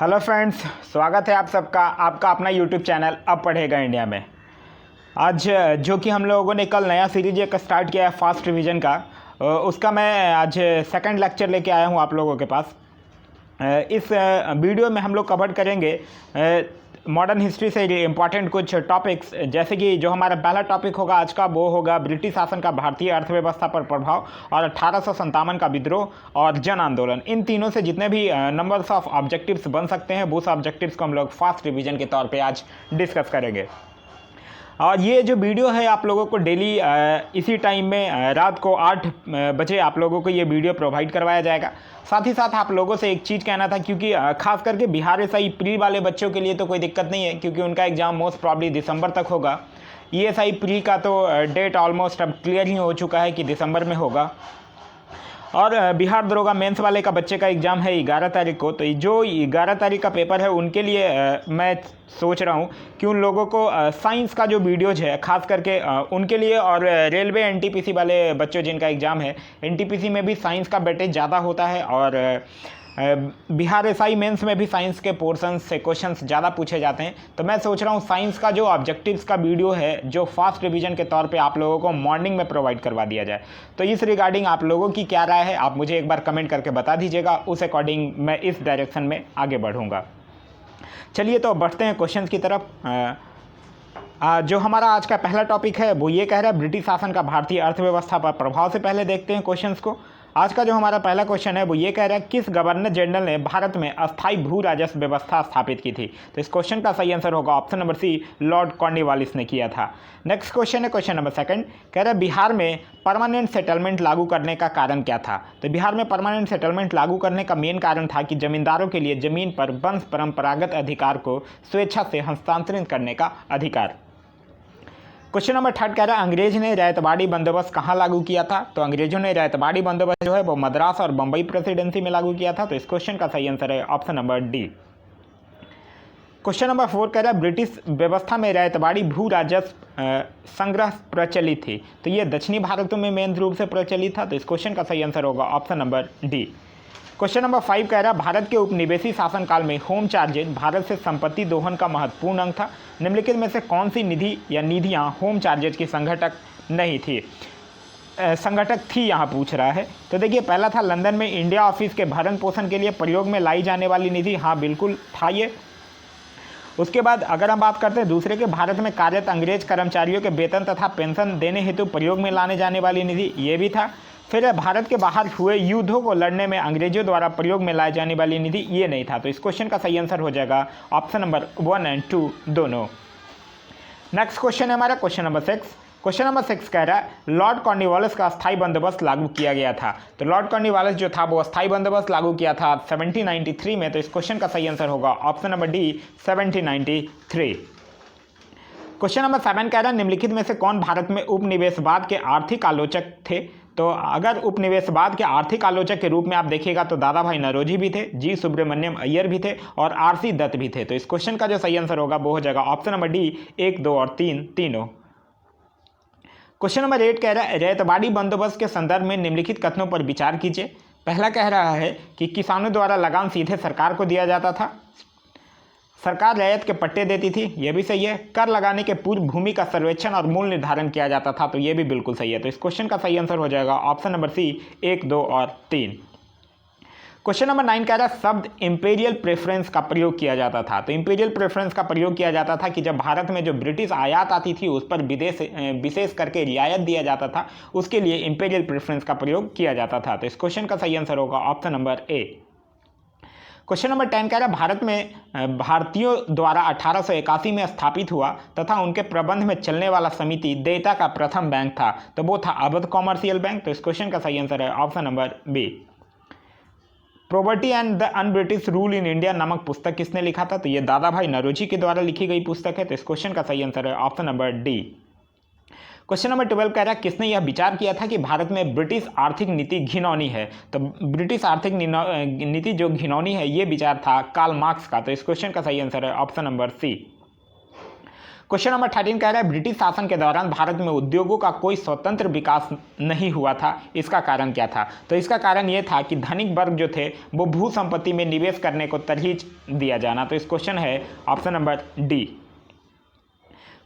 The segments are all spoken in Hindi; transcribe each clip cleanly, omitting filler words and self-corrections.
हेलो फ्रेंड्स, स्वागत है आप सबका आपका अपना यूट्यूब चैनल अब पढ़ेगा इंडिया में। आज जो कि हम लोगों ने कल नया सीरीज एक स्टार्ट किया है फास्ट रिवीजन का, उसका मैं आज सेकंड लेक्चर लेके आया हूँ आप लोगों के पास। इस वीडियो में हम लोग कवर करेंगे मॉडर्न हिस्ट्री से इम्पॉर्टेंट कुछ टॉपिक्स, जैसे कि जो हमारा पहला टॉपिक होगा आज का वो होगा ब्रिटिश शासन का भारतीय अर्थव्यवस्था पर प्रभाव और 1857 का विद्रोह और जन आंदोलन। इन तीनों से जितने भी नंबर्स ऑफ ऑब्जेक्टिव्स बन सकते हैं वो ऑब्जेक्टिव्स को हम लोग फास्ट रिवीजन के तौर पे आज डिस्कस करेंगे। और ये जो वीडियो है आप लोगों को डेली इसी टाइम में रात को 8 बजे आप लोगों को ये वीडियो प्रोवाइड करवाया जाएगा। साथ ही साथ आप लोगों से एक चीज़ कहना था, क्योंकि खास करके बिहार एसआई प्री वाले बच्चों के लिए तो कोई दिक्कत नहीं है, क्योंकि उनका एग्ज़ाम मोस्ट प्रॉब्ली दिसंबर तक होगा। ईएसआई प्री का तो डेट ऑलमोस्ट अब क्लियर ही हो चुका है कि दिसंबर में होगा। और बिहार दरोगा मेंस वाले का बच्चे का एग्ज़ाम है 11 तारीख को। तो जो 11 तारीख का पेपर है उनके लिए मैं सोच रहा हूँ कि उन लोगों को साइंस का जो वीडियोज है खास करके उनके लिए, और रेलवे एनटीपीसी वाले बच्चों जिनका एग्ज़ाम है, एनटीपीसी में भी साइंस का वेटेज ज़्यादा होता है और बिहार एसआई मेंस में भी साइंस के पोर्शंस से क्वेश्चंस ज़्यादा पूछे जाते हैं। तो मैं सोच रहा हूँ साइंस का जो ऑब्जेक्टिव्स का वीडियो है जो फास्ट रिवीजन के तौर पे आप लोगों को मॉर्निंग में प्रोवाइड करवा दिया जाए। तो इस रिगार्डिंग आप लोगों की क्या राय है आप मुझे एक बार कमेंट करके बता दीजिएगा, उस अकॉर्डिंग मैं इस डायरेक्शन में आगे बढ़ूँगा। चलिए तो बढ़ते हैं क्वेश्चन की तरफ। जो हमारा आज का पहला टॉपिक है वो ये कह रहा है ब्रिटिश शासन का भारतीय अर्थव्यवस्था पर प्रभाव। से पहले देखते हैं क्वेश्चंस को। आज का जो हमारा पहला क्वेश्चन है वो ये कह रहा है किस गवर्नर जनरल ने भारत में अस्थायी भू राजस्व व्यवस्था स्थापित की थी। तो इस क्वेश्चन का सही आंसर होगा option number C, Lord Cornwallis ने किया था। नेक्स्ट क्वेश्चन है क्वेश्चन नंबर सेकंड, कह रहा है बिहार में परमानेंट सेटलमेंट लागू करने का कारण क्या था। तो बिहार में परमानेंट सेटलमेंट लागू करने का मेन कारण था कि जमींदारों के लिए जमीन पर वंश परंपरागत अधिकार को स्वेच्छा से हस्तांतरित करने का अधिकार। क्वेश्चन नंबर थर्ड कह रहा है अंग्रेज ने रैयतवाड़ी बंदोबस्त कहाँ लागू किया था। तो अंग्रेजों ने रैयतवाड़ी बंदोबस्त जो है वो मद्रास और बम्बई प्रेसिडेंसी में लागू किया था। तो इस क्वेश्चन का सही आंसर है option number D. Question number 4 कह रहा है ब्रिटिश व्यवस्था में रैयतवाड़ी भू राजस्व संग्रह प्रचलित थी। तो ये दक्षिणी भारत में मेन रूप से प्रचलित था। तो इस क्वेश्चन का सही आंसर होगा option number D. Question number 5 कह रहा है भारत के उपनिवेशी शासनकाल में होम चार्जेज भारत से संपत्ति दोहन का महत्वपूर्ण अंग था। निम्नलिखित में से कौन सी निधि या निधियां होम चार्जेज की संघटक नहीं थी, संघटक थी यहाँ पूछ रहा है। तो देखिए पहला था लंदन में इंडिया ऑफिस के भरण पोषण के लिए प्रयोग में लाई जाने वाली निधि। हाँ बिल्कुल था ये। उसके बाद अगर हम बात करते हैं दूसरे के भारत में कार्यरत अंग्रेज कर्मचारियों के वेतन तथा पेंशन देने हेतु प्रयोग में लाने जाने वाली निधि, ये भी था। फिर भारत के बाहर हुए युद्धों को लड़ने में अंग्रेजों द्वारा प्रयोग में लाई जाने वाली निधि, ये नहीं था। तो इस क्वेश्चन का सही आंसर हो जाएगा ऑप्शन नंबर 1 और 2 दोनों। नेक्स्ट क्वेश्चन है हमारा क्वेश्चन नंबर 6। क्वेश्चन नंबर 6 कह रहा है लॉर्ड कॉर्नवालिस का अस्थायी बंदोबस्त लागू किया गया था। तो लॉर्ड कॉर्नवालिस जो था वो अस्थायी बंदोबस्त लागू किया था 1793 में। तो इस क्वेश्चन का सही आंसर होगा option number D 1793। Question number 7 कह रहा है निम्नलिखित में से कौन भारत में उपनिवेशवाद के आर्थिक आलोचक थे। तो अगर उपनिवेशवाद के आर्थिक आलोचक के रूप में आप देखिएगा तो दादा भाई नौरोजी भी थे, जी सुब्रमण्यम अय्यर भी थे और आरसी दत्त भी थे। तो इस क्वेश्चन का जो सही आंसर होगा वो हो जाएगा ऑप्शन नंबर डी 1, 2 और 3 तीनों। क्वेश्चन नंबर 8 कह रहा है रैयतवाड़ी बंदोबस्त के संदर्भ में निम्नलिखित कथनों पर विचार कीजिए। पहला कह रहा है कि किसानों द्वारा लगान सीधे सरकार को दिया जाता था, सरकार रैयत के पट्टे देती थी, यह भी सही है। कर लगाने के पूर्व भूमि का सर्वेक्षण और मूल्य निर्धारण किया जाता था, तो यह भी बिल्कुल सही है। तो इस क्वेश्चन का सही आंसर हो जाएगा ऑप्शन नंबर सी 1, 2 और 3। क्वेश्चन नंबर 9 कह रहा है शब्द इंपीरियल प्रेफरेंस का प्रयोग किया जाता था। तो इंपीरियल प्रेफरेंस का प्रयोग किया जाता था कि जब भारत में जो ब्रिटिश आयात आती थी उस पर विशेष करके रियायत दिया जाता था, उसके लिए इंपीरियल प्रेफरेंस का प्रयोग किया जाता था। तो इस क्वेश्चन का सही आंसर होगा ऑप्शन नंबर ए। क्वेश्चन नंबर 10 कह रहा है भारत में भारतीयों द्वारा 1881 में स्थापित हुआ तथा उनके प्रबंध में चलने वाला समिति देयता का प्रथम बैंक था। तो वो था अवध कॉमर्शियल बैंक। तो इस क्वेश्चन का सही आंसर है option number B. Property and the un British rule in India नामक पुस्तक किसने लिखा था। तो ये दादा भाई नौरोजी के द्वारा लिखी गई पुस्तक है। तो इस क्वेश्चन का सही आंसर है option number D. Question number 12 कह रहा है किसने यह विचार किया था कि भारत में ब्रिटिश आर्थिक नीति घिनौनी है। तो ब्रिटिश आर्थिक नीति जो घिनौनी है ये विचार था कार्ल मार्क्स का। तो इस क्वेश्चन का सही आंसर है option number C. Question number 13 कह रहा है ब्रिटिश शासन के दौरान भारत में उद्योगों का कोई स्वतंत्र विकास नहीं हुआ था, इसका कारण क्या था? तो इसका कारण ये था कि धनिक वर्ग जो थे वो भू संपत्ति में निवेश करने को तरजीह दिया जाना। तो इस क्वेश्चन है option number D.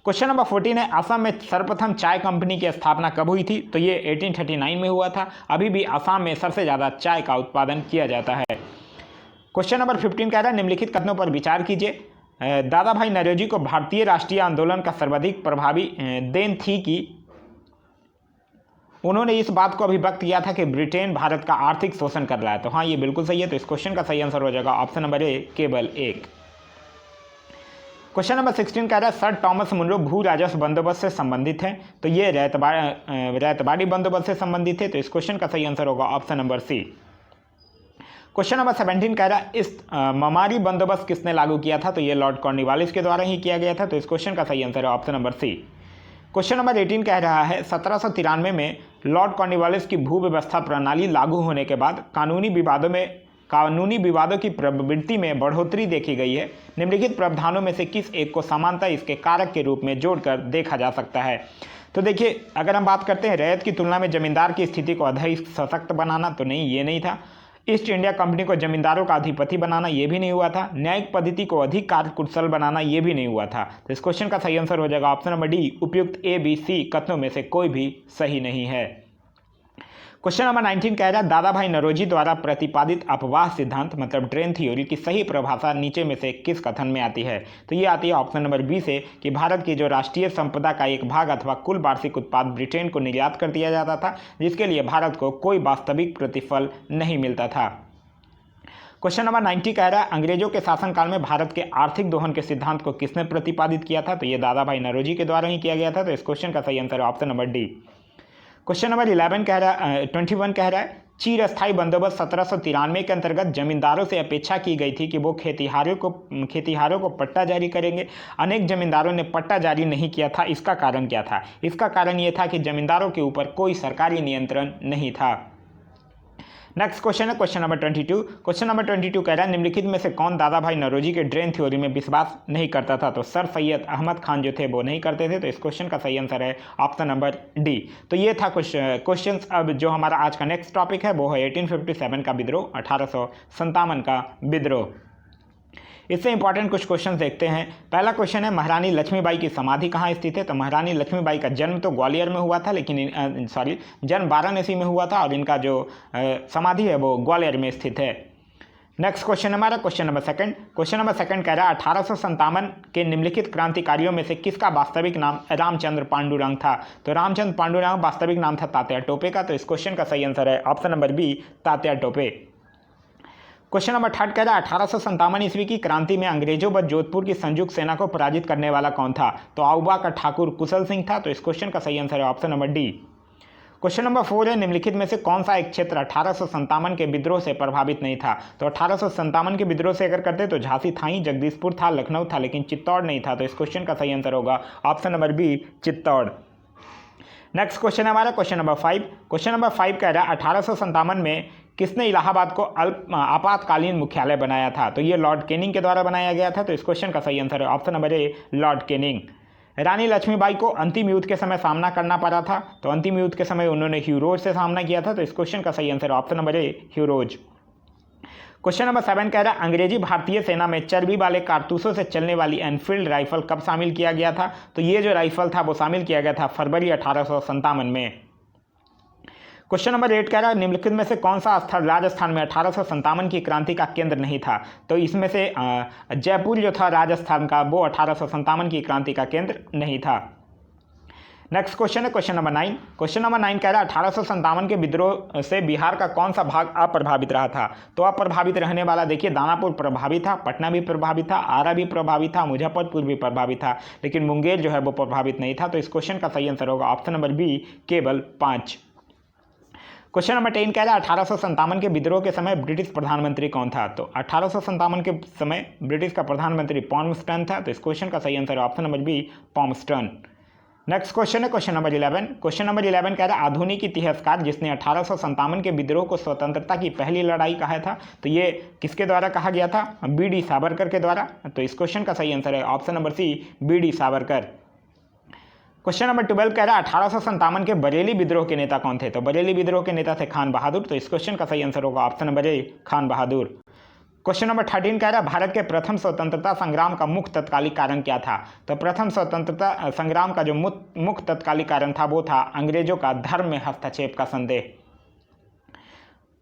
Question number 14 है असम में सर्वप्रथम चाय कंपनी की स्थापना कब हुई थी? तो ये 1839 में हुआ था। अभी भी असम में सबसे ज़्यादा चाय का उत्पादन किया जाता है। क्वेश्चन नंबर 15 कह रहा है निम्नलिखित कथनों पर विचार कीजिए। दादा भाई नौरोजी को भारतीय राष्ट्रीय आंदोलन का सर्वाधिक प्रभावी देन थी कि उन्होंने इस बात को अभिव्यक्त किया था कि ब्रिटेन भारत का आर्थिक शोषण कर रहा है। तो हाँ, ये बिल्कुल सही है। तो इस क्वेश्चन का सही आंसर हो जाएगा ऑप्शन नंबर ए, केवल एक। क्वेश्चन नंबर 16 कह रहा है सर टॉमस मुनरो भू राजस्व बंदोबस्त से संबंधित हैं। तो ये रैतबाड़ी बंदोबस्त से संबंधित है। तो इस क्वेश्चन का सही आंसर होगा option number C. Question number 17 कह रहा है इस ममारी बंदोबस्त किसने लागू किया था? तो ये लॉर्ड कॉर्नवालिस के द्वारा ही किया गया था। तो इस क्वेश्चन का सही आंसर है option number C. Question number 18 कह रहा है 1793 में लॉर्ड कॉर्नवालिस की भू व्यवस्था प्रणाली लागू होने के बाद कानूनी विवादों की प्रवृत्ति में बढ़ोतरी देखी गई है। निम्नलिखित प्रावधानों में से किस एक को समानता इसके कारक के रूप में जोड़कर देखा जा सकता है? तो देखिए, अगर हम बात करते हैं रैयत की तुलना में जमींदार की स्थिति को अधिक सशक्त बनाना, तो नहीं, ये नहीं था। ईस्ट इंडिया कंपनी को जमींदारों का अधिपति बनाना, ये भी नहीं हुआ था। न्यायिक पद्धति को अधिक कार्यकुशल बनाना, ये भी नहीं हुआ था। तो इस क्वेश्चन का सही आंसर हो जाएगा ऑप्शन नंबर डी। उपयुक्त ए, बी, सी कथनों में से कोई भी सही नहीं है। क्वेश्चन नंबर 19 कह रहा है दादा भाई नौरोजी द्वारा प्रतिपादित अपवाह सिद्धांत मतलब ड्रेन थ्योरी की सही परिभाषा नीचे में से किस कथन में आती है? तो ये आती है ऑप्शन नंबर बी से कि भारत की जो राष्ट्रीय संपदा का एक भाग अथवा कुल वार्षिक उत्पाद ब्रिटेन को निर्यात कर दिया जाता था, जिसके लिए भारत को कोई वास्तविक प्रतिफल नहीं मिलता था। क्वेश्चन नंबर 90 कह रहा है अंग्रेजों के शासनकाल में भारत के आर्थिक दोहन के सिद्धांत को किसने प्रतिपादित किया था? तो ये दादा भाई नौरोजी के द्वारा ही किया गया था। तो इस क्वेश्चन का सही आंसर है option number D. Question number 21 कह रहा है चिरस्थायी बंदोबस्त 1793 के अंतर्गत जमींदारों से अपेक्षा की गई थी कि वो खेतिहारों को पट्टा जारी करेंगे। अनेक जमींदारों ने पट्टा जारी नहीं किया था, इसका कारण क्या था? इसका कारण ये था कि जमींदारों के ऊपर कोई सरकारी नियंत्रण नहीं था। नेक्स्ट क्वेश्चन है क्वेश्चन नंबर 22। क्वेश्चन नंबर 22 कह रहा है निम्नलिखित में से कौन दादा भाई नौरोजी के ड्रेन थ्योरी में विश्वास नहीं करता था? तो सर सैयद अहमद खान जो थे वो नहीं करते थे। तो इस क्वेश्चन का सही आंसर है ऑप्शन नंबर डी। तो ये था कुछ क्वेश्चन। अब जो हमारा आज का नेक्स्ट टॉपिक है वो है 1857 का विद्रोह, 1857 का विद्रोह। इससे इंपॉर्टेंट कुछ क्वेश्चन देखते हैं। पहला क्वेश्चन है महारानी लक्ष्मीबाई की समाधि कहाँ स्थित है? तो महारानी लक्ष्मीबाई का जन्म तो ग्वालियर में हुआ था, लेकिन जन्म वाराणसी में हुआ था और इनका जो समाधि है वो ग्वालियर में स्थित है। नेक्स्ट क्वेश्चन हमारा question number second. Question number second कह रहा है 1857 के निम्नलिखित क्रांतिकारियों में से किसका वास्तविक नाम रामचंद्र पांडुरंग था? तो रामचंद्र पांडुरंग वास्तविक नाम था तात्या टोपे का। तो इस क्वेश्चन का सही आंसर है option number B, Tatya Tope. Question number 3 कह रहा है 1857 ईस्वी की क्रांति में अंग्रेजों व जोधपुर की संयुक्त सेना को पराजित करने वाला कौन था? तो आउबा का ठाकुर कुशल सिंह था। तो इस क्वेश्चन का सही आंसर है option number D. Question number 4 है निम्नलिखित में से कौन सा एक क्षेत्र 1857 के विद्रोह से प्रभावित नहीं था? तो 1857 के विद्रोह से अगर करते तो झांसी था ही, जगदीशपुर था, लखनऊ था, लेकिन चित्तौड़ नहीं था। तो इस क्वेश्चन का सही आंसर होगा option number B, Chittor. Next question है हमारा क्वेश्चन नंबर 5। क्वेश्चन नंबर 5 कह रहा है 1857 में किसने इलाहाबाद को आपातकालीन मुख्यालय बनाया था? तो ये लॉर्ड कैनिंग के द्वारा बनाया गया था। तो इस क्वेश्चन का सही आंसर है option number A, lord Canning. Rani Lakshmibai को अंतिम युद्ध के समय सामना करना पड़ा था। तो अंतिम युद्ध के समय उन्होंने ह्यूरोज से सामना किया था। तो इस क्वेश्चन का सही आंसर है ऑप्शन नंबर ए, ह्यूरोज। क्वेश्चन नंबर 7 कह रहा है अंग्रेजी भारतीय सेना में चर्बी वाले कारतूसों से चलने वाली एनफील्ड राइफल कब शामिल किया गया था? तो ये जो राइफल था वो शामिल किया गया था फरवरी 1857 में। क्वेश्चन नंबर 8 कह रहा है निम्नलिखित में से कौन सा स्थल राजस्थान में 1857 की क्रांति का केंद्र नहीं था? तो इसमें से जयपुर जो था राजस्थान का वो 1857 की क्रांति का केंद्र नहीं था। नेक्स्ट क्वेश्चन है क्वेश्चन नंबर 9। क्वेश्चन नंबर 9 कह रहा है 1857 के विद्रोह से बिहार का कौन सा भाग अप्रभावित रहा था? तो अप्रभावित रहने वाला देखिए दानापुर प्रभावित था, पटना भी प्रभावित था, आरा भी प्रभावित था, मुजफ्फरपुर भी प्रभावित था, लेकिन मुंगेर जो है वो प्रभावित नहीं था। तो इस क्वेश्चन का सही आंसर होगा ऑप्शन नंबर बी, केवल 5। क्वेश्चन नंबर 10 कह रहा है 1857 के विद्रोह के समय ब्रिटिश प्रधानमंत्री कौन था? तो 1857 के समय ब्रिटिश का प्रधानमंत्री पॉम्स्टन था। तो इस क्वेश्चन का सही आंसर है option number B, Palmerston. Next question है क्वेश्चन नंबर 11। क्वेश्चन नंबर 11 कह रहा है आधुनिक इतिहासकार जिसने 1857 के विद्रोह को स्वतंत्रता की पहली लड़ाई कहा था, तो ये किसके द्वारा कहा गया था? बी.डी. सावरकर के द्वारा। तो इस क्वेश्चन का सही आंसर है option number C, B D. Savarkar. Question number 12 कह रहा है 1857 के बरेली विद्रोह के नेता कौन थे? तो बरेली विद्रोह के नेता थे खान बहादुर। तो इस क्वेश्चन का सही आंसर होगा ऑप्शन नंबर ए, खान बहादुर। क्वेश्चन नंबर 13 कह रहा है भारत के प्रथम स्वतंत्रता संग्राम का मुख्य तत्कालिक कारण क्या था? तो प्रथम स्वतंत्रता संग्राम का जो मुख्य तत्कालिक कारण था वो था अंग्रेजों का धर्म में हस्तक्षेप का संदेह।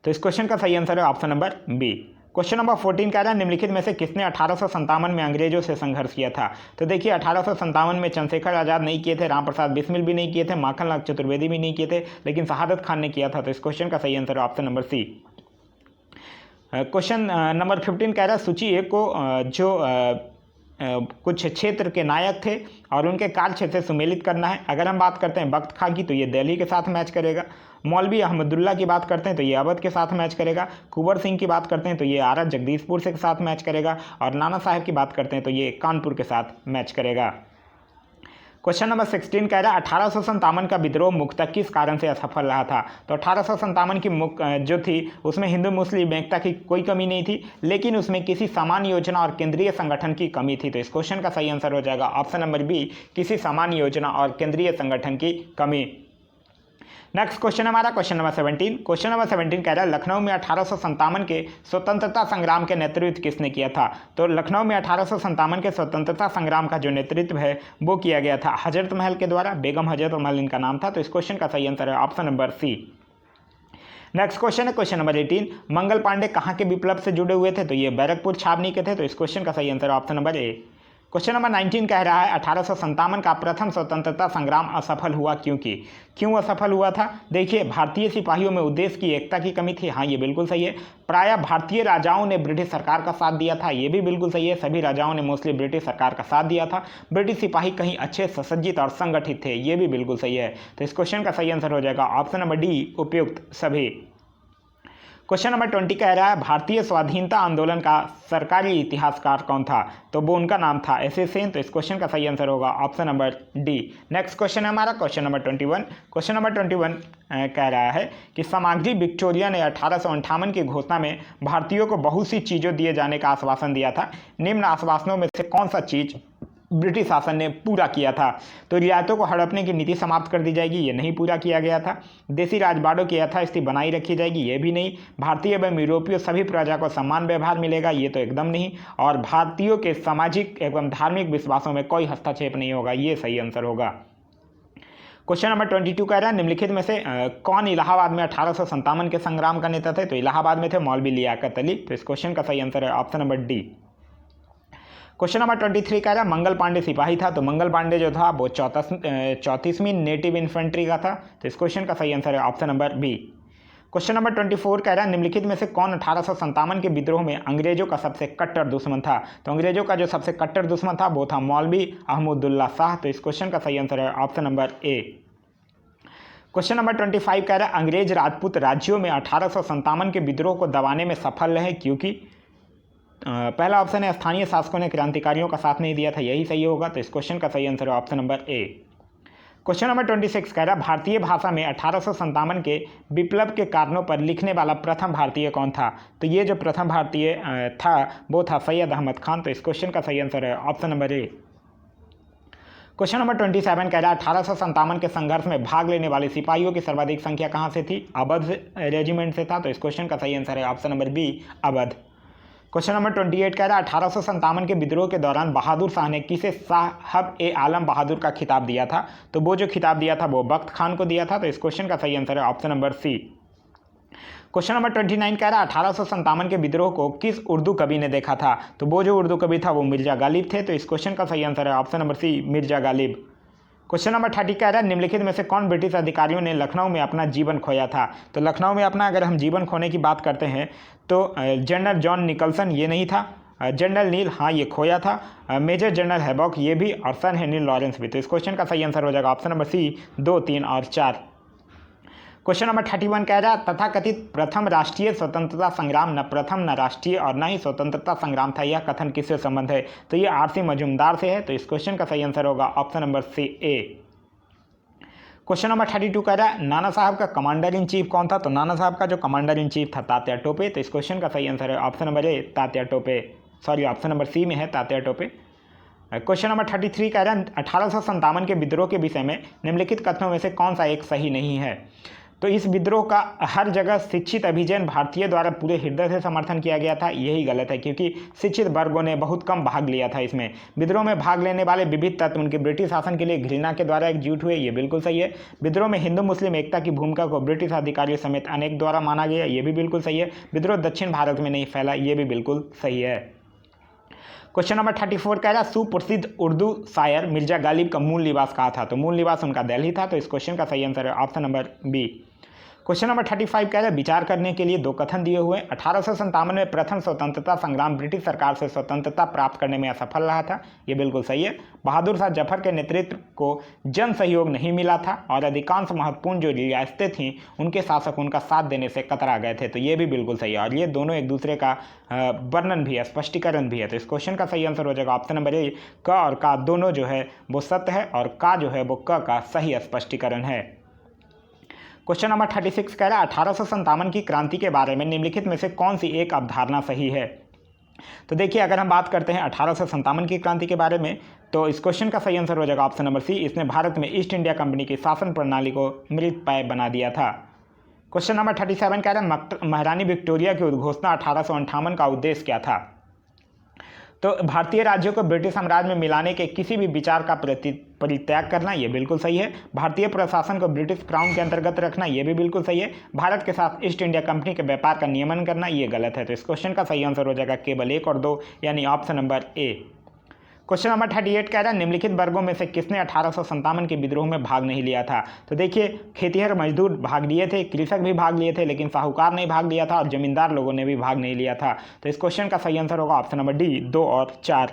तो इस क्वेश्चन का सही आंसर है option number B. Question number 14 कह रहा है निम्नलिखित में से किसने 1857 में अंग्रेजों से संघर्ष किया था? तो देखिए 1857 में चंद्रशेखर आज़ाद नहीं किए थे, राम प्रसाद बिस्मिल भी नहीं किए थे, माखनलाल चतुर्वेदी भी नहीं किए थे, लेकिन शहादत खान ने किया था। तो इस क्वेश्चन का सही आंसर है option number C. Question number 15 कह रहा है सूची एक को जो कुछ क्षेत्र के नायक थे और उनके कार्य क्षेत्र से सुमेलित करना है। अगर हम बात करते हैं बख्त खां की तो ये दिल्ली के साथ मैच करेगा। मौलवी अहमदुल्ला की बात करते हैं तो ये अवध के साथ मैच करेगा। कुंवर सिंह की बात करते हैं तो ये आरा जगदीशपुर से के साथ मैच करेगा। और नाना साहब की बात करते हैं तो ये कानपुर के साथ मैच करेगा। क्वेश्चन नंबर 16 कह रहा है 1857 का विद्रोह मुख्यतः किस कारण से असफल रहा था? तो 1857 की जो थी उसमें हिंदू मुस्लिम एकता की कोई कमी नहीं थी, लेकिन उसमें किसी सामान्य योजना और केंद्रीय संगठन की कमी थी। तो इस क्वेश्चन का सही आंसर हो जाएगा ऑप्शन नंबर बी, किसी सामान्य योजना और केंद्रीय संगठन की कमी। नेक्स्ट क्वेश्चन हमारा क्वेश्चन नंबर 17। क्वेश्चन नंबर 17 कह रहा है लखनऊ में 1857 के स्वतंत्रता संग्राम के नेतृत्व किसने किया था? तो लखनऊ में 1857 के स्वतंत्रता संग्राम का जो नेतृत्व है वो किया गया था हजरत महल के द्वारा। बेगम हजरत महल इनका नाम था। तो इस क्वेश्चन का सही आंसर है option number C. Next question है क्वेश्चन नंबर 18। मंगल पांडे कहाँ के विप्लव से जुड़े हुए थे? तो ये बैरकपुर छावनी के थे। तो इस क्वेश्चन का सही आंसर है ऑप्शन नंबर ए। क्वेश्चन नंबर 19 कह रहा है 1857 का प्रथम स्वतंत्रता संग्राम असफल हुआ क्यों असफल हुआ था? देखिए भारतीय सिपाहियों में उद्देश्य की एकता की कमी थी। हाँ, ये बिल्कुल सही है। प्रायः भारतीय राजाओं ने ब्रिटिश सरकार का साथ दिया था। ये भी बिल्कुल सही है। सभी राजाओं ने मोस्टली ब्रिटिश सरकार का साथ दिया था। ब्रिटिश सिपाही कहीं अच्छे सुसज्जित और संगठित थे। ये भी बिल्कुल सही है। तो इस क्वेश्चन का सही आंसर हो जाएगा ऑप्शन नंबर डी, उपयुक्त सभी। क्वेश्चन नंबर 20 कह रहा है भारतीय स्वाधीनता आंदोलन का सरकारी इतिहासकार कौन था? तो वो उनका नाम था एस.ए. सेन। तो इस क्वेश्चन का सही आंसर होगा option number D. Next question है हमारा क्वेश्चन नंबर 21। क्वेश्चन नंबर 21 कह रहा है कि सामग्री विक्टोरिया ने 1858 की घोषणा में भारतीयों को बहुत सी चीज़ों दिए जाने का आश्वासन दिया था। निम्न आश्वासनों में से कौन सा चीज़ ब्रिटिश शासन ने पूरा किया था? तो रियायतों को हड़पने की नीति समाप्त कर दी जाएगी, ये नहीं पूरा किया गया था। देसी राजबाड़ों की यथास्थिति बनाई रखी जाएगी, ये भी नहीं। भारतीय एवं यूरोपीय सभी प्रजा को समान व्यवहार मिलेगा, ये तो एकदम नहीं। और भारतीयों के सामाजिक एवं धार्मिक विश्वासों में कोई हस्तक्षेप नहीं होगा, ये सही आंसर होगा। क्वेश्चन नंबर 22 कह रहा है निम्नलिखित में से कौन इलाहाबाद में 1857 के संग्राम का नेता थे? तो इलाहाबाद में थे मौलवी लियाकत अली। तो इस क्वेश्चन का सही आंसर है option number D. Question number 23 कह रहा है मंगल पांडे सिपाही था। तो मंगल पांडे जो था वो 34वीं नेटिव इन्फेंट्री का था। तो इस क्वेश्चन का सही आंसर है option number B. Question number 24 कह रहा है निम्नलिखित में से कौन 1857 के विद्रोह में अंग्रेजों का सबसे कट्टर दुश्मन था? तो अंग्रेजों का जो सबसे कट्टर दुश्मन था वो था मौलवी अहमदुल्ला शाह। तो इस क्वेश्चन का सही आंसर है ऑप्शन नंबर ए। क्वेश्चन नंबर 25 कह रहा है अंग्रेज राजपूत राज्यों में 1857 के विद्रोह को दबाने में सफल रहे क्योंकि पहला ऑप्शन है स्थानीय शासकों ने क्रांतिकारियों का साथ नहीं दिया था, यही सही होगा। तो इस क्वेश्चन का सही आंसर है ऑप्शन नंबर ए। क्वेश्चन नंबर 26 कह रहा है भारतीय भाषा में 1857 के विप्लव के कारणों पर लिखने वाला प्रथम भारतीय कौन था? तो ये जो प्रथम भारतीय था वो था सैयद अहमद खान। तो इस क्वेश्चन का सही आंसर है ऑप्शन नंबर ए। क्वेश्चन नंबर 27 कह रहा है 1857 के संघर्ष में भाग लेने वाले सिपाहियों की सर्वाधिक संख्या कहाँ से थी? अवध रेजिमेंट से था। तो इस क्वेश्चन का सही आंसर है option number B, Awadh. Question number 28 कह रहा है 1857 के विद्रोह के दौरान बहादुर शाह ने किसे साहब ए आलम बहादुर का खिताब दिया था? तो वो जो खिताब दिया था वो बख्त खान को दिया था। तो इस क्वेश्चन का सही आंसर है option number C. Question number 29 कह रहा है 1857 के विद्रोह को किस उर्दू कवि ने देखा था? तो वो जो उर्दू कवि था वो मिर्जा गालिब थे। तो इस क्वेश्चन का सही आंसर है option number C, Mirza Ghalib. Question number 30 कह रहा है निम्नलिखित में से कौन ब्रिटिश अधिकारियों ने लखनऊ में अपना जीवन खोया था? तो लखनऊ में अपना अगर हम जीवन खोने की बात करते हैं तो जनरल जॉन निकलसन ये नहीं था, जनरल नील हाँ ये खोया था, मेजर जनरल हैबॉक ये भी, और सर हेनरी लॉरेंस भी। तो इस क्वेश्चन का सही आंसर हो जाएगा ऑप्शन नंबर सी, 2, 3 और 4। क्वेश्चन नंबर 31 कह रहा है तथाकथित प्रथम राष्ट्रीय स्वतंत्रता संग्राम न प्रथम न राष्ट्रीय और न ही स्वतंत्रता संग्राम था, यह कथन किससे संबंध है? तो ये आर.सी. मजूमदार से है। तो इस क्वेश्चन का सही आंसर होगा ऑप्शन नंबर सी, ए। क्वेश्चन नंबर 32 कह रहा है नाना साहब का कमांडर इन चीफ कौन था? तो नाना साहब का जो कमांडर इन चीफ था तात्या टोपे। तो इस क्वेश्चन का सही आंसर है option number A Tatya Tope, sorry option number C में है तात्या टोपे। क्वेश्चन नंबर 33 कह रहा है 1857 के विद्रोह के विषय में निम्नलिखित कथनों में से कौन सा एक सही नहीं है? तो इस विद्रोह का हर जगह शिक्षित अभिजन भारतीय द्वारा पूरे हृदय से समर्थन किया गया था, यही गलत है क्योंकि शिक्षित वर्गों ने बहुत कम भाग लिया था इसमें। विद्रोह में भाग लेने वाले विविध तत्व उनके ब्रिटिश शासन के लिए घृणा के द्वारा एकजुट हुए, ये बिल्कुल सही है। विद्रोह में हिंदू मुस्लिम एकता की भूमिका को ब्रिटिश अधिकारियों समेत अनेक द्वारा माना गया, ये भी बिल्कुल सही है। विद्रोह दक्षिण भारत में नहीं फैला, ये भी बिल्कुल सही है। क्वेश्चन नंबर 34 कह रहा है सुप्रसिद्ध उर्दू शायर मिर्जा गालिब का मूल निवास कहाँ था? तो मूल निवास उनका दिल्ली था। तो इस क्वेश्चन का सही आंसर है option number B. Question number 35 कह रहा है विचार करने के लिए दो कथन दिए हुए। 1857 में प्रथम स्वतंत्रता संग्राम ब्रिटिश सरकार से स्वतंत्रता प्राप्त करने में असफल रहा था, ये बिल्कुल सही है। बहादुर शाह जफर के नेतृत्व को जन सहयोग नहीं मिला था और अधिकांश महत्वपूर्ण जो रियासतें थीं उनके शासक उनका साथ देने से कतरा गए थे, तो ये भी बिल्कुल सही है। और ये दोनों एक दूसरे का वर्णन भी है, स्पष्टीकरण भी है। तो इस क्वेश्चन का सही आंसर हो जाएगा ऑप्शन नंबर ए। क और का दोनों जो है वो सत्य है और का जो है वो क का सही स्पष्टीकरण है। क्वेश्चन नंबर 36 कह रहा है 1857 की क्रांति के बारे में निम्नलिखित में से कौन सी एक अवधारणा सही है? तो देखिए अगर हम बात करते हैं 1857 की क्रांति के बारे में तो इस क्वेश्चन का सही आंसर हो जाएगा ऑप्शन नंबर सी। इसने भारत में ईस्ट इंडिया कंपनी की शासन प्रणाली को मृतप्राय बना दिया था। क्वेश्चन नंबर 37 कह रहा है महारानी विक्टोरिया की उद्घोषणा 1858 का उद्देश्य क्या था? तो भारतीय राज्यों को ब्रिटिश साम्राज्य में मिलाने के किसी भी विचार का परित्याग करना, ये बिल्कुल सही है। भारतीय प्रशासन को ब्रिटिश क्राउन के अंतर्गत रखना, ये भी बिल्कुल सही है। भारत के साथ ईस्ट इंडिया कंपनी के व्यापार का नियमन करना, ये गलत है। तो इस क्वेश्चन का सही आंसर हो जाएगा केवल 1 और 2 यानी ऑप्शन नंबर ए। क्वेश्चन नंबर 38 कह रहा है निम्नलिखित वर्गों में से किसने 1857 के विद्रोह में भाग नहीं लिया था? तो देखिए खेतिहर मजदूर भाग लिए थे, कृषक भी भाग लिए थे, लेकिन साहूकार नहीं भाग लिया था और जमींदार लोगों ने भी भाग नहीं लिया था। तो इस क्वेश्चन का सही आंसर होगा ऑप्शन नंबर डी 2 और 4।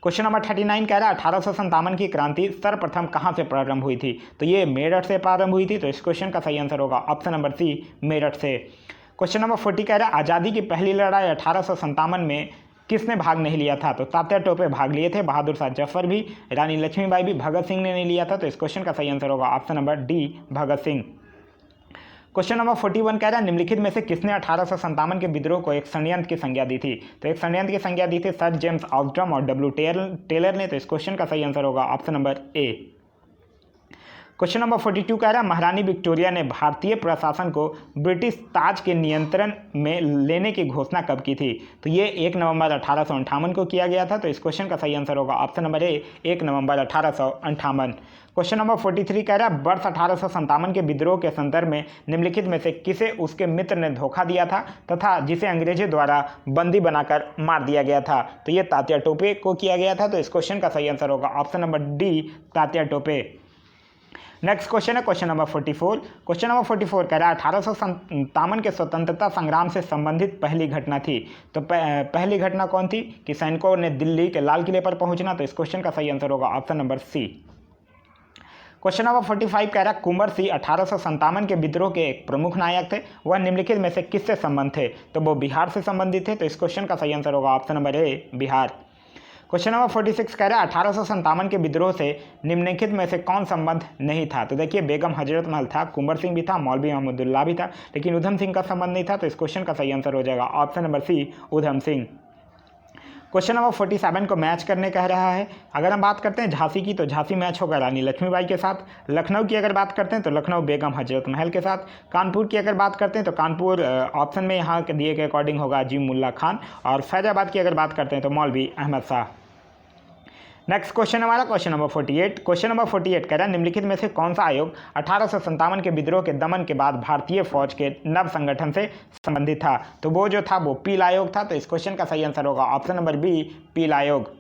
क्वेश्चन नंबर 39 कह रहा है 1857 की क्रांति सर्वप्रथम कहाँ से प्रारंभ हुई थी? तो ये मेरठ से प्रारंभ हुई थी। तो इस क्वेश्चन का सही आंसर होगा ऑप्शन नंबर सी मेरठ से। क्वेश्चन नंबर 40 कह रहा है आज़ादी की पहली लड़ाई 1857 में किसने भाग नहीं लिया था? तो तात्या टोपे भाग लिए थे, बहादुर शाह जफर भी, रानी लक्ष्मीबाई भी, भगत सिंह ने नहीं लिया था। तो इस क्वेश्चन का सही आंसर होगा option number D Bhagat Singh. Question number 41 कह रहा है निम्नलिखित में से किसने 1857 के विद्रोह को एक षड्यंत्र की संज्ञा दी थी? तो एक षड्यंत्र की संज्ञा दी थी सर जेम्स आउटरम और डब्ल्यू टेलर ने। तो इस क्वेश्चन का सही आंसर होगा ऑप्शन नंबर ए। क्वेश्चन नंबर 42 कह रहा है महारानी विक्टोरिया ने भारतीय प्रशासन को ब्रिटिश ताज के नियंत्रण में लेने की घोषणा कब की थी? तो ये 1 नवंबर 1858 को किया गया था। तो इस क्वेश्चन का सही आंसर होगा ऑप्शन नंबर ए 1 नवंबर 1858। क्वेश्चन नंबर 43 कह रहा है वर्ष 1857 के विद्रोह के संदर्भ में निम्नलिखित में से किसे उसके मित्र ने धोखा दिया था तथा जिसे अंग्रेजों द्वारा बंदी बनाकर मार दिया गया था? तो ये तात्या टोपे को किया गया था। तो इस क्वेश्चन का सही आंसर होगा option number D Tatya Tope. Next question है क्वेश्चन नंबर 44। क्वेश्चन नंबर 44 कह रहा है 1857 के स्वतंत्रता संग्राम से संबंधित पहली घटना थी। तो पहली घटना कौन थी? कि सैनिकों ने दिल्ली के लाल किले पर पहुंचना। तो इस क्वेश्चन का सही आंसर होगा option number C. Question number 45 कह रहा है कुंवर सिंह 1857 के विद्रोह के एक प्रमुख नायक थे, वह निम्नलिखित में से किससे संबंध थे? तो वो बिहार से संबंधित थे। तो इस क्वेश्चन का सही आंसर होगा ऑप्शन नंबर ए बिहार। क्वेश्चन नंबर 46 कह रहा है 1857 के विद्रोह से निम्नलिखित में से कौन संबंध नहीं था? तो देखिए बेगम हजरत महल था, कुंवर सिंह भी था, मौलवी अहमदुल्ला भी था, लेकिन उधम सिंह का संबंध नहीं था। तो इस क्वेश्चन का सही आंसर हो जाएगा ऑप्शन नंबर सी उधम सिंह। क्वेश्चन नंबर 47 को मैच करने कह रहा है। अगर हम बात करते हैं झांसी की तो झांसी मैच होगा रानी लक्ष्मीबाई के साथ। लखनऊ की अगर बात करते हैं तो लखनऊ बेगम हजरत महल के साथ। कानपुर की अगर बात करते हैं तो कानपुर ऑप्शन में यहाँ के दिए गए अकॉर्डिंग होगा अजीमुल्ला खान। और फैजाबाद की अगर बात करते हैं तो मौलवी अहमद शाह। नेक्स्ट क्वेश्चन हमारा क्वेश्चन नंबर 48। क्वेश्चन नंबर 48 कह रहा है निम्नलिखित में से कौन सा आयोग 1857 के विद्रोह के दमन के बाद भारतीय फौज के नव संगठन से संबंधित था? तो वो जो था वो पील आयोग था। तो इस क्वेश्चन का सही आंसर होगा ऑप्शन नंबर बी पील आयोग।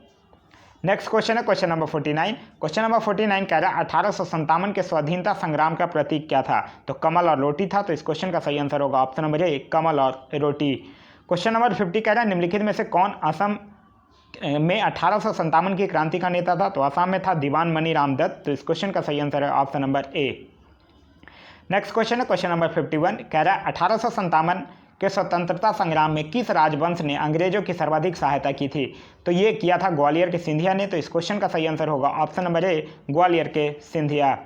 नेक्स्ट क्वेश्चन है क्वेश्चन नंबर 49। क्वेश्चन नंबर 49 कह रहा है 1857 के स्वाधीनता संग्राम का प्रतीक क्या था? तो कमल और रोटी था। तो इस क्वेश्चन का सही आंसर होगा ऑप्शन नंबर ए कमल और रोटी। क्वेश्चन नंबर 50 कह रहा है निम्नलिखित में से कौन असम में 1857 की क्रांति का नेता था? तो असम में था दीवान मनी राम दत्त। तो इस क्वेश्चन का सही आंसर है ऑप्शन नंबर ए। नेक्स्ट क्वेश्चन है क्वेश्चन नंबर 51 कह रहा है 1857 के स्वतंत्रता संग्राम में किस राजवंश ने अंग्रेजों की सर्वाधिक सहायता की थी? तो ये किया था ग्वालियर के सिंधिया ने। तो इस क्वेश्चन का सही आंसर होगा ऑप्शन नंबर ए ग्वालियर के सिंधिया।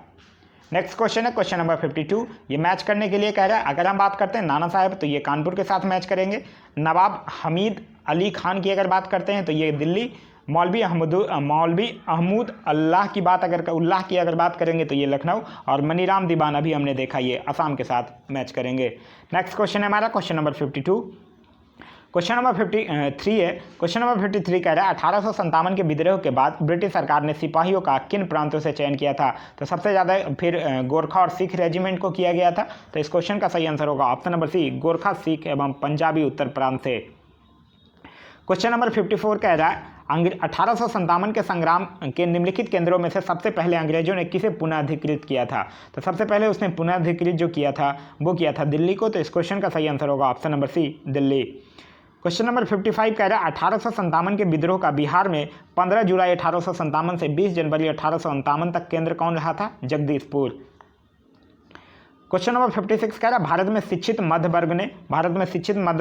नेक्स्ट क्वेश्चन है क्वेश्चन नंबर 52। ये मैच करने के लिए कह रहा है, अगर हम बात करते हैं नाना साहब तो ये कानपुर के साथ मैच करेंगे। नवाब हमीद अली खान की अगर बात करते हैं तो ये दिल्ली। मौलवी अहमूद अल्लाह की बात अगर बात करेंगे तो ये लखनऊ। और मनीराम दीवाना भी हमने देखा ये असम के साथ मैच करेंगे। नेक्स्ट क्वेश्चन है हमारा क्वेश्चन नंबर 52। क्वेश्चन नंबर 53 है। क्वेश्चन नंबर 53 कह रहा है 1857 के विद्रोह के बाद ब्रिटिश सरकार ने सिपाहियों का किन प्रांतों से चयन किया था? तो सबसे ज़्यादा फिर गोरखा और सिख रेजिमेंट को किया गया था। तो इस क्वेश्चन का सही आंसर होगा option number C, Gorkha, Sikh एवं पंजाबी उत्तर प्रांत से। क्वेश्चन नंबर 54 कह रहा है 1857 के संग्राम के निम्नलिखित केंद्रों में से सबसे पहले अंग्रेजों ने किसे पुनः अधिकृत किया था? तो सबसे पहले उसने पुनः अधिकृत जो किया था वो किया था दिल्ली को। तो इस क्वेश्चन का सही आंसर होगा option number C, Delhi. Question number 55 कह रहा है 1857 के विद्रोह का बिहार में 15 जुलाई 1857 से 20 जनवरी 1857 तक केंद्र कौन रहा था? जगदीशपुर। क्वेश्चन नंबर 56 कह रहा है भारत में शिक्षित मध्य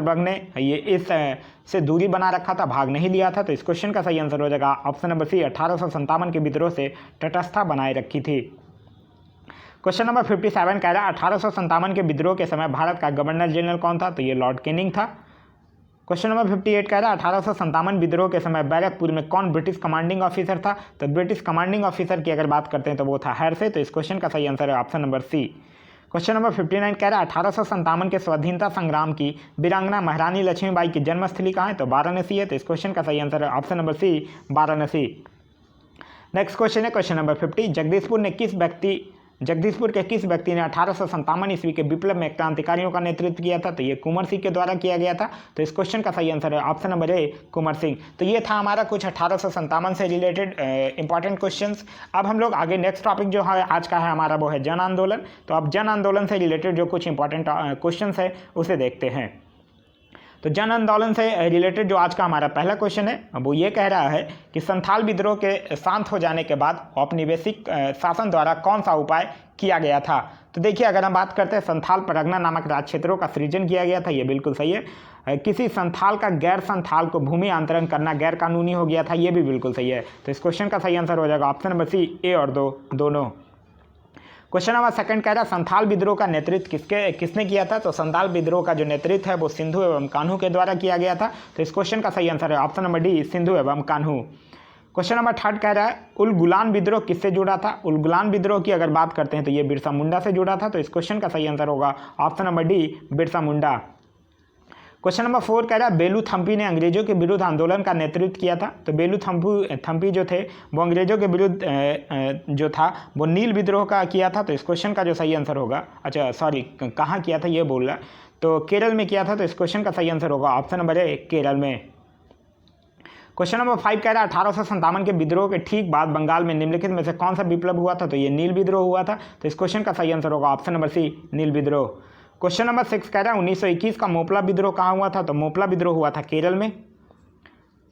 वर्ग ने ये इस से दूरी बना रखा था, भाग नहीं लिया था। तो इस क्वेश्चन का सही आंसर हो जाएगा ऑप्शन नंबर सी, 1857 के विद्रोह से तटस्थता बनाए रखी थी। क्वेश्चन नंबर 57 कह रहा है 1857 के विद्रोह के समय भारत का गवर्नर जनरल कौन था? तो ये लॉर्ड कैनिंग था। क्वेश्चन नंबर 58 कह रहा है 1857 विद्रोह के समय बैरकपुर में कौन ब्रिटिश कमांडिंग ऑफिसर था? तो ब्रिटिश कमांडिंग ऑफिसर की अगर बात करते हैं तो वो था हैरसे। तो इस क्वेश्चन का सही आंसर है option number C. Question number 59 कह रहा है 1857 के स्वाधीनता संग्राम की वीरांगना महारानी लक्ष्मीबाई की जन्मस्थली कहाँ है? तो वाराणसी है। तो इस क्वेश्चन का सही आंसर है option number C, Varanasi. Next question है क्वेश्चन नंबर 50। जगदीशपुर के किस व्यक्ति ने 1857 ईस्वी के विप्लव में क्रांतिकारियों का नेतृत्व किया था? तो ये कुंवर सिंह के द्वारा किया गया था। तो इस क्वेश्चन का सही आंसर है ऑप्शन नंबर ए, कुंवर सिंह। तो ये था हमारा कुछ 1857 से रिलेटेड इंपॉर्टेंट क्वेश्चंस। अब हम लोग आगे नेक्स्ट टॉपिक जो है आज का है हमारा वो है जन आंदोलन। तो अब जन आंदोलन से रिलेटेड जो कुछ इंपॉर्टेंट क्वेश्चंस है उसे देखते हैं। तो जन आंदोलन से रिलेटेड जो आज का हमारा पहला क्वेश्चन है वो ये कह रहा है कि संथाल विद्रोह के शांत हो जाने के बाद औपनिवेशिक शासन द्वारा कौन सा उपाय किया गया था? तो देखिए अगर हम बात करते हैं संथाल परगना नामक राज्य क्षेत्रों का सृजन किया गया था, ये बिल्कुल सही है। किसी संथाल का गैर संथाल को भूमि अंतरण करना गैर कानूनी हो गया था, ये भी बिल्कुल सही है। तो इस क्वेश्चन का सही आंसर हो जाएगा ऑप्शन नंबर सी, ए और दोनों। क्वेश्चन नंबर 2 कह रहा है संथाल विद्रोह का नेतृत्व किसने किया था? तो संथाल विद्रोह का जो नेतृत्व है वो सिंधु एवं कान्हू के द्वारा किया गया था। तो इस क्वेश्चन का सही आंसर है ऑप्शन नंबर डी, सिंधु एवं कान्हू। क्वेश्चन नंबर 3 कह रहा है उल गुलान विद्रोह किससे जुड़ा था? उल गुलान विद्रोह की अगर बात करते हैं तो ये बिरसा मुंडा से जुड़ा था। तो इस क्वेश्चन का सही आंसर होगा option number D, Birsa Munda. Question number 4 कह रहा है बेलू थम्पी ने अंग्रेजों के विरुद्ध आंदोलन का नेतृत्व किया था। तो बेलू थम्पी जो थे वो अंग्रेजों के विरुद्ध जो था वो नील विद्रोह का किया था। तो इस क्वेश्चन का जो सही आंसर होगा, अच्छा सॉरी कहाँ किया था ये बोल रहा, तो केरल में किया था। तो इस क्वेश्चन का सही आंसर होगा ऑप्शन नंबर ए, केरल में। क्वेश्चन नंबर 5 कह रहा है 1857 के विद्रोह के ठीक बाद बंगाल में निम्नलिखित में से कौन सा विप्लव हुआ था? तो ये नील विद्रोह हुआ था। तो इस क्वेश्चन का सही आंसर होगा ऑप्शन नंबर सी, नील विद्रोह। क्वेश्चन नंबर 6 कह रहा है 1921 का मोपला विद्रोह कहाँ हुआ था? तो मोपला विद्रोह हुआ था केरल में।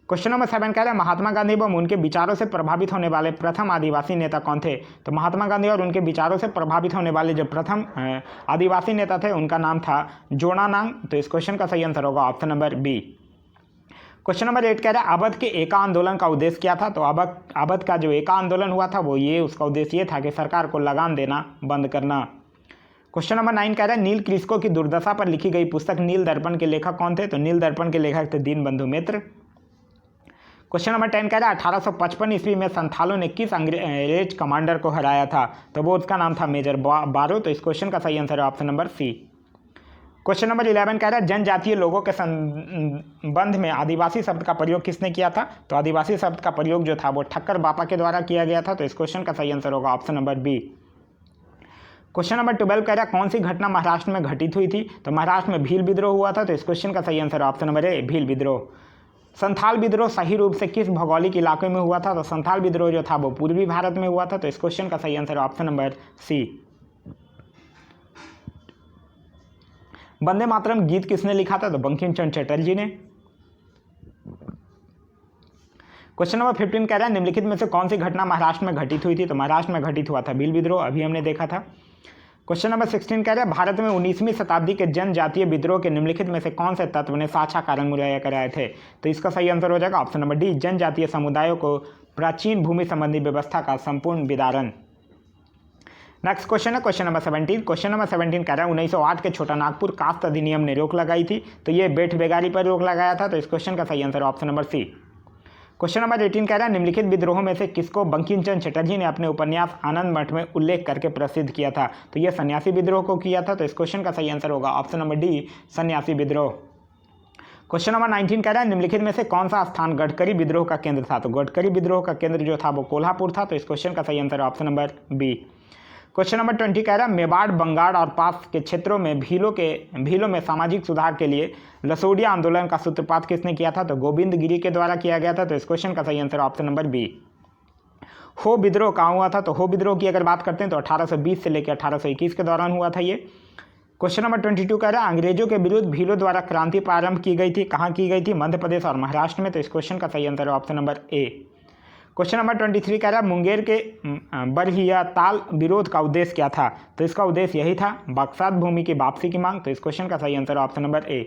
क्वेश्चन नंबर 7 कह रहा है महात्मा गांधी एवं उनके विचारों से प्रभावित होने वाले प्रथम आदिवासी नेता कौन थे? तो महात्मा गांधी और उनके विचारों से प्रभावित होने वाले जो प्रथम आदिवासी नेता थे उनका नाम था जोड़ानांग। तो इस क्वेश्चन का सही आंसर होगा option number B. Question number 8 कह रहा है अवध के एका आंदोलन का उद्देश्य क्या था? तो अवध का जो एका आंदोलन हुआ था वो उसका उद्देश्य ये था कि सरकार को लगान देना बंद करना। क्वेश्चन नंबर 9 कह रहा है नील कृषकों की दुर्दशा पर लिखी गई पुस्तक नील दर्पण के लेखक कौन थे? तो नील दर्पण के लेखक थे दीनबंधु मित्र। क्वेश्चन नंबर 10 कह रहा है 1855 ईस्वी में संथालों ने किस अंग्रेज कमांडर को हराया था? तो वो उसका नाम था मेजर बारो। तो इस क्वेश्चन का सही आंसर है option number C. Question number 11 कह रहा है जनजातीय लोगों के संबंध में आदिवासी शब्द का प्रयोग किसने किया था? तो आदिवासी शब्द का प्रयोग जो था वो ठक्कर बापा के द्वारा किया गया था। तो इस क्वेश्चन का सही आंसर होगा option number B. Question number 12 कह रहा है कौन सी घटना महाराष्ट्र में घटित हुई थी? तो महाराष्ट्र में भील विद्रोह हुआ था। तो इस क्वेश्चन का सही आंसर ऑप्शन नंबर ए, भील विद्रोह। संथाल विद्रोह सही रूप से किस भौगोलिक इलाके में हुआ था? तो संथाल विद्रोह जो था वो पूर्वी भारत में हुआ था। तो इस क्वेश्चन का सही आंसर ऑप्शन नंबर सी। वंदे मातरम गीत किसने लिखा था? तो बंकिम चंद्र चटर्जी ने। क्वेश्चन नंबर 15 कह रहा है निम्नलिखित में से कौन सी घटना महाराष्ट्र में घटित हुई थी? तो महाराष्ट्र में घटित हुआ था भील विद्रोह, अभी हमने देखा था। क्वेश्चन नंबर 16 कह रहा है भारत में 19वीं शताब्दी के जनजातीय विद्रोह के निम्नलिखित में से कौन से तत्व ने साझा कारण मुहैया कराए थे? तो इसका सही आंसर हो जाएगा ऑप्शन नंबर डी, जनजातीय समुदायों को प्राचीन भूमि संबंधी व्यवस्था का संपूर्ण विदारण। नेक्स्ट क्वेश्चन है क्वेश्चन नंबर 17। क्वेश्चन नंबर 17 कह रहा है 1908 के छोटा नागपुर कास्ट अधिनियम ने रोक लगाई थी, तो ये बेट बेगारी पर रोक लगाया था, तो इस क्वेश्चन का सही answer option number C. Question number 18 कह रहा है निम्नलिखित विद्रोहों में से किसको बंकिम चंद्र चटर्जी ने अपने उपन्यास आनंद मठ में उल्लेख करके प्रसिद्ध किया था, तो ये सन्यासी विद्रोह को किया था, तो इस क्वेश्चन का सही आंसर होगा ऑप्शन नंबर डी, सन्यासी विद्रोह। क्वेश्चन नंबर 19 कह रहा है निम्नलिखित में से कौन सा स्थान गडकरी विद्रोह का केंद्र था, तो गडकरी विद्रोह का केंद्र जो था वो कोल्हापुर था, तो इस क्वेश्चन का सही answer option number B. Question number 20 कह रहा है मेवाड़, बंगाल और पास के क्षेत्रों में भीलों में सामाजिक सुधार के लिए लसोडिया आंदोलन का सूत्रपात किसने किया था, तो गोविंद गिरी के द्वारा किया गया था, तो इस क्वेश्चन का सही आंसर ऑप्शन नंबर बी। हो विद्रोह कहाँ हुआ था, तो हो विद्रोह की अगर बात करते हैं तो 1820 से लेकर 1821 के दौरान हुआ था ये। क्वेश्चन नंबर 22 कह रहा है अंग्रेजों के विरुद्ध भीलों द्वारा क्रांति प्रारंभ की गई थी, कहाँ की गई थी, मध्य प्रदेश और महाराष्ट्र में, तो इस क्वेश्चन का सही आंसर है ऑप्शन नंबर ए। क्वेश्चन नंबर 23 कह रहा है मुंगेर के बरहिया ताल विरोध का उद्देश्य क्या था, तो इसका उद्देश्य यही था बक्सार भूमि की वापसी की मांग, तो इस क्वेश्चन का सही आंसर ऑप्शन नंबर ए।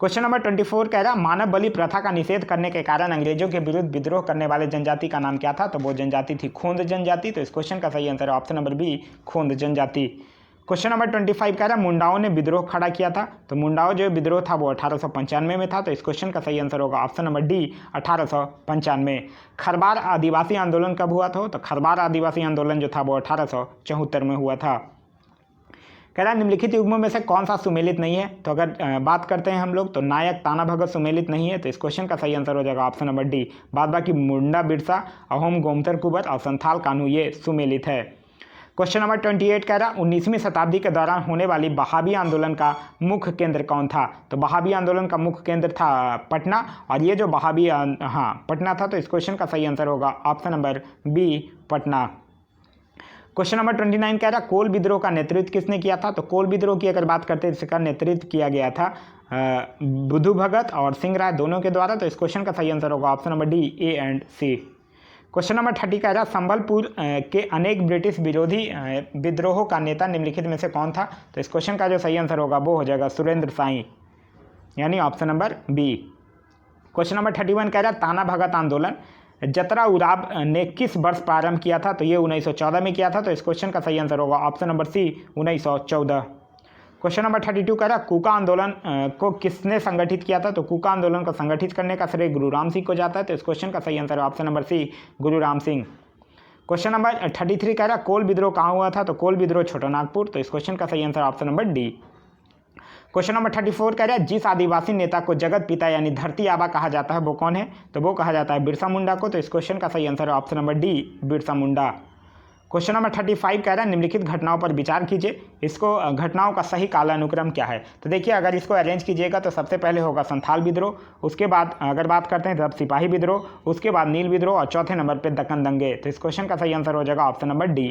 क्वेश्चन नंबर 24 कह रहा है मानव बलि प्रथा का निषेध करने के कारण अंग्रेजों के विरुद्ध विद्रोह करने वाले जनजाति का नाम क्या था, तो वो जनजाति थी खोंद जनजाति, तो इस क्वेश्चन का सही आंसर है ऑप्शन नंबर बी, खोंद जनजाति। क्वेश्चन नंबर 25 कह रहा है मुंडाओं ने विद्रोह खड़ा किया था, तो मुंडाओं जो विद्रोह था वो 1895 में था, तो इस क्वेश्चन का सही आंसर होगा ऑप्शन नंबर डी, 1895। खरबार आदिवासी आंदोलन कब हुआ था, तो खरबार आदिवासी आंदोलन जो था वो 1874 में हुआ था। कह रहा है निम्नलिखित युग्मों में से कौन सा सुमेलित नहीं है, तो अगर बात करते हैं हम लोग तो नायक ताना भगत सुमेलित नहीं है, तो इस क्वेश्चन का सही आंसर हो जाएगा ऑप्शन नंबर डी। बाद बाकी मुंडा बिरसा, अहोम गोमतर कुबर और संथाल कान्हू ये सुमेलित है। क्वेश्चन नंबर 28 कह रहा 19वीं शताब्दी के दौरान होने वाली बहावी आंदोलन का मुख्य केंद्र कौन था, तो बहावी आंदोलन का मुख्य केंद्र था पटना, और ये जो बहावी पटना था, तो इस क्वेश्चन का सही आंसर होगा option number B, Patna. Question number 29 कह रहा कोल विद्रोह का नेतृत्व किसने किया था, तो कोल विद्रोह की अगर बात करते हैं इसका नेतृत्व किया गया था बुद्धू भगत और सिंह राय दोनों के द्वारा, तो इस क्वेश्चन का सही आंसर होगा option number D, A and C. Question number 30 कह रहा संबलपुर के अनेक ब्रिटिश विरोधी विद्रोहों का नेता निम्नलिखित में से कौन था, तो इस क्वेश्चन का जो सही आंसर होगा वो हो जाएगा सुरेंद्र साई, यानी option number B. Question number 31 कह रहा ताना भगत आंदोलन जतरा उराव ने किस वर्ष प्रारंभ किया था, तो ये 1914 में किया था, तो इस क्वेश्चन का सही आंसर होगा option number C, 1914। Question number 32 कह रहा कूका आंदोलन को किसने संगठित किया था, तो कूका आंदोलन को संगठित करने का श्रेय गुरु राम सिंह को जाता है, तो इस क्वेश्चन का सही आंसर है ऑप्शन नंबर सी, गुरु राम सिंह। क्वेश्चन नंबर 33 कह रहा कोल विद्रोह कहाँ हुआ था, तो कोल विद्रोह छोटा नागपुर, तो इस क्वेश्चन का सही answer option number D. Question number 34 कह रहा है जिस आदिवासी नेता को जगत पिता यानी धरती आबा कहा जाता है वो कौन है, तो वो कहा जाता है बिरसा मुंडा को, तो इस क्वेश्चन का सही आंसर है option number D, Birsa Munda. Question number 35 कह रहा है निम्नलिखित घटनाओं पर विचार कीजिए, इसको घटनाओं का सही कालानुक्रम क्या है, तो देखिए अगर इसको अरेंज कीजिएगा तो सबसे पहले होगा संथाल विद्रोह, उसके बाद अगर बात करते हैं तब सिपाही विद्रोह, उसके बाद नील विद्रोह और चौथे नंबर पर दक्कन दंगे, तो इस क्वेश्चन का सही आंसर हो जाएगा option number D.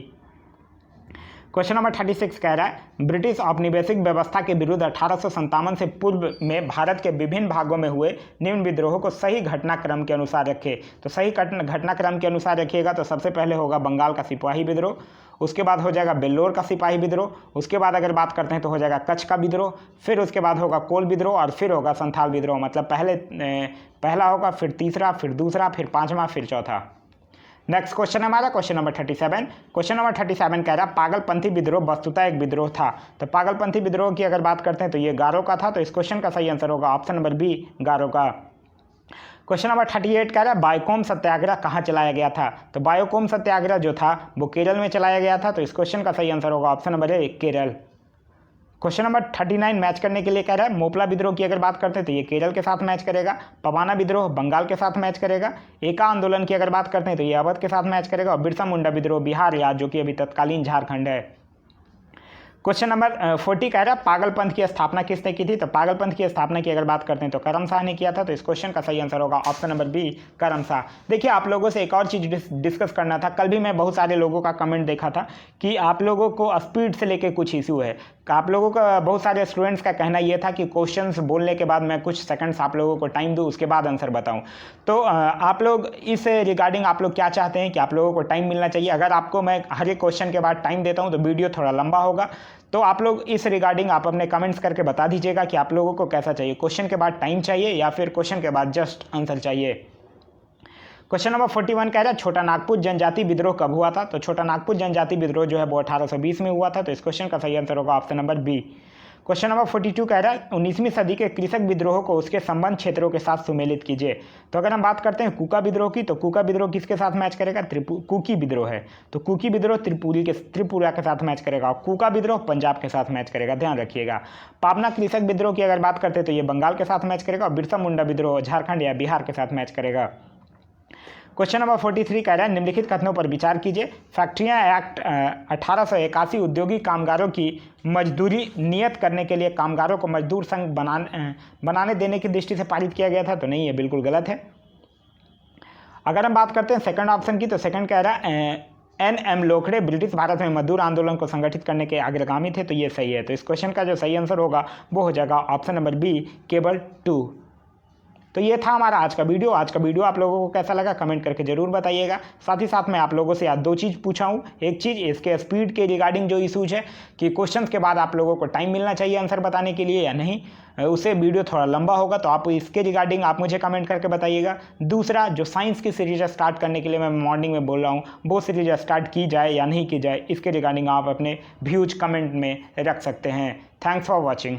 Question number 36 कह रहा है ब्रिटिश औपनिवेशिक व्यवस्था के विरुद्ध 1857 से पूर्व में भारत के विभिन्न भागों में हुए निम्न विद्रोहों को सही घटनाक्रम के अनुसार रखें, तो सही घटनाक्रम के अनुसार रखिएगा तो सबसे पहले होगा बंगाल का सिपाही विद्रोह, उसके बाद हो जाएगा बेल्लोर का सिपाही विद्रोह, उसके बाद अगर बात करते हैं तो हो जाएगा कच्छ का विद्रोह, फिर उसके बाद होगा कोल विद्रोह और फिर होगा संथाल विद्रोह, मतलब पहला होगा, फिर तीसरा, फिर दूसरा, फिर पाँचवा, फिर चौथा। नेक्स्ट क्वेश्चन हमारा क्वेश्चन नंबर 37। क्वेश्चन नंबर 37 कह रहा पागलपंथी विद्रोह वस्तुतः एक विद्रोह था, तो पागलपंथी विद्रोह की अगर बात करते हैं तो ये गारो का था, तो इस क्वेश्चन का सही आंसर होगा ऑप्शन नंबर बी, गारो का। क्वेश्चन नंबर 38 कह रहा है बायोकोम सत्याग्रह कहाँ चलाया गया था, तो बायोकोम सत्याग्रह जो था वो केरल में चलाया गया था, तो इस क्वेश्चन का सही आंसर होगा ऑप्शन नंबर ए, केरल। क्वेश्चन नंबर 39 मैच करने के लिए कह रहा है मोपला विद्रोह की अगर बात करते हैं तो ये केरल के साथ मैच करेगा, पवाना विद्रोह बंगाल के साथ मैच करेगा, एका आंदोलन की अगर बात करते हैं तो ये अवध के साथ मैच करेगा, और बिरसा मुंडा विद्रोह बिहार या जो कि अभी तत्कालीन झारखंड है। क्वेश्चन नंबर 40 कह रहा है पागलपंथ की स्थापना किसने की थी, तो पागलपंथ की स्थापना की अगर बात करते हैं तो करम शाह ने किया था, तो इस क्वेश्चन का सही आंसर होगा ऑप्शन नंबर बी, करम शाह। देखिए आप लोगों से एक और चीज़ डिस्कस करना था, कल भी मैं बहुत सारे लोगों का कमेंट देखा था कि आप लोगों को स्पीड से लेके कुछ इशू है, आप लोगों का बहुत सारे स्टूडेंट्स का कहना ये था कि क्वेश्चंस बोलने के बाद मैं कुछ सेकंड्स आप लोगों को टाइम दूं उसके बाद आंसर बताऊं, तो आप लोग इस रिगार्डिंग आप लोग क्या चाहते हैं कि आप लोगों को टाइम मिलना चाहिए, अगर आपको मैं हर एक क्वेश्चन के बाद टाइम देता हूं तो वीडियो थोड़ा लंबा होगा, तो आप लोग इस रिगार्डिंग आप अपने कमेंट्स करके बता दीजिएगा कि आप लोगों को कैसा चाहिए, क्वेश्चन के बाद टाइम चाहिए या फिर क्वेश्चन के बाद जस्ट आंसर चाहिए। क्वेश्चन नंबर 41 कह रहा है छोटा नागपुर जनजाति विद्रोह कब हुआ था? तो छोटा नागपुर जनजाति विद्रोह जो है वो 1820 में हुआ था। तो इस क्वेश्चन का सही आंसर होगा option number B. Question number 42 कह रहा है 19वीं सदी के कृषक विद्रोह को उसके संबंध क्षेत्रों के साथ सुमेलित कीजिए। तो अगर हम बात करते हैं कुका विद्रोह की, तो कुका विद्रोह किसके साथ मैच करेगा? कुकी विद्रोह है, तो कुकी विद्रोह त्रिपुरा के साथ मैच करेगा और कुका विद्रोह पंजाब के साथ मैच करेगा, ध्यान रखिएगा। पाबना कृषक विद्रोह की अगर बात करते हैं तो ये बंगाल के साथ मैच करेगा और बिरसा मुंडा विद्रोह झारखंड या बिहार के साथ मैच करेगा। क्वेश्चन नंबर 43 कह रहा है निम्नलिखित कथनों पर विचार कीजिए। फैक्ट्रियां एक्ट 1881 उद्योगिक कामगारों की मजदूरी नियत करने के लिए कामगारों को मजदूर संघ बनाने देने की दृष्टि से पारित किया गया था। तो नहीं, ये बिल्कुल गलत है। अगर हम बात करते हैं सेकंड ऑप्शन की, तो सेकंड कह रहा है NM लोखड़े ब्रिटिश भारत में मजदूर आंदोलन को संगठित करने के अग्रगामी थे। तो ये सही है। तो इस क्वेश्चन का जो सही आंसर होगा वो हो जाएगा ऑप्शन नंबर बी, केवल 2। तो ये था हमारा आज का वीडियो। आज का वीडियो आप लोगों को कैसा लगा कमेंट करके ज़रूर बताइएगा। साथ ही साथ मैं आप लोगों से आज 2 चीज़ पूछा हूँ। एक चीज़ इसके स्पीड के रिगार्डिंग जो इशूज है कि क्वेश्चंस के बाद आप लोगों को टाइम मिलना चाहिए आंसर बताने के लिए या नहीं, उससे वीडियो थोड़ा लंबा होगा, तो आप इसके रिगार्डिंग आप मुझे कमेंट करके बताइएगा। दूसरा, जो साइंस की सीरीज स्टार्ट करने के लिए मैं मॉर्निंग में बोल रहा हूँ, वो सीरीज स्टार्ट की जाए या नहीं की जाए, इसके रिगार्डिंग आप अपने व्यूज कमेंट में रख सकते हैं। Thanks for watching.